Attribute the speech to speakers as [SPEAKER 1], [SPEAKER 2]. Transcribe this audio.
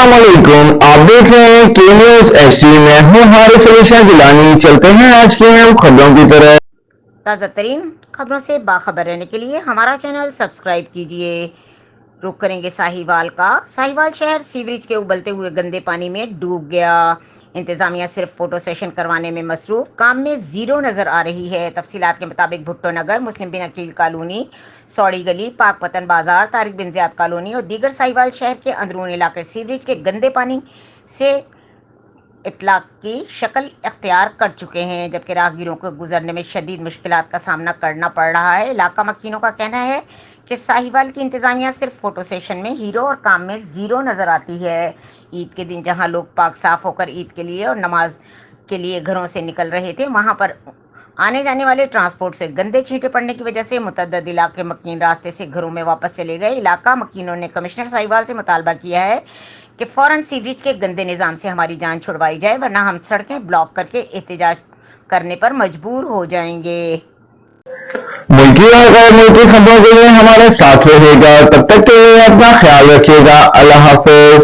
[SPEAKER 1] अस्सलाम वालेकुम। आप देख रहे हैं के न्यूज एचडी। मैं हूँ हारिस अली शाह गिलानी। चलते हैं आज की अहम खबरों की तरफ।
[SPEAKER 2] ताज़ा तरीन खबरों से बाखबर रहने के लिए हमारा चैनल सब्सक्राइब कीजिए। रुक करेंगे साहिवाल का। साहिवाल शहर सीवरेज के उबलते हुए गंदे पानी में डूब गया। इंतजामिया सिर्फ फोटो सेशन करवाने में मसरूफ, काम में जीरो नजर आ रही है। तफसीलात के मुताबिक भुट्टो नगर, मुस्लिम बिन अकील कॉलोनी, सौड़ी गली, पाक पतन बाजार, तारिक बिन ज़ियाद कॉलोनी और दीगर साहिवाल शहर के अंदरून इलाके सीवरेज के गंदे पानी से इतलाक की शक्ल इख्तियार कर चुके हैं, जबकि राहगीरों को गुजरने में शदीद मुश्किलात का सामना करना पड़ रहा है। इलाका मकीनों का कहना है कि साहिवाल की इंतजामिया सिर्फ फोटो सेशन में हीरो और काम में ज़ीरो नज़र आती है। ईद के दिन जहां लोग पाक साफ होकर ईद के लिए और नमाज के लिए घरों से निकल रहे थे, वहां पर आने जाने वाले ट्रांसपोर्ट से गंदे छींटे पड़ने की वजह से मुतअद्दिद इलाके मकीन रास्ते से घरों में वापस चले गए। इलाका मकीनों ने कमिश्नर साहिवाल से मुतालबा किया है कि फ़ौरन सीवरेज के गंदे निज़ाम से हमारी जान छुड़वाई जाए, वरना हम सड़कें ब्लॉक करके एहतजाज करने पर मजबूर हो जाएंगे।
[SPEAKER 1] मुल्की और गैर मुल्की खबरों के लिए हमारे साथ रहिएगा। तब तक के लिए अपना ख्याल रखिएगा। अल्लाह हाफिज।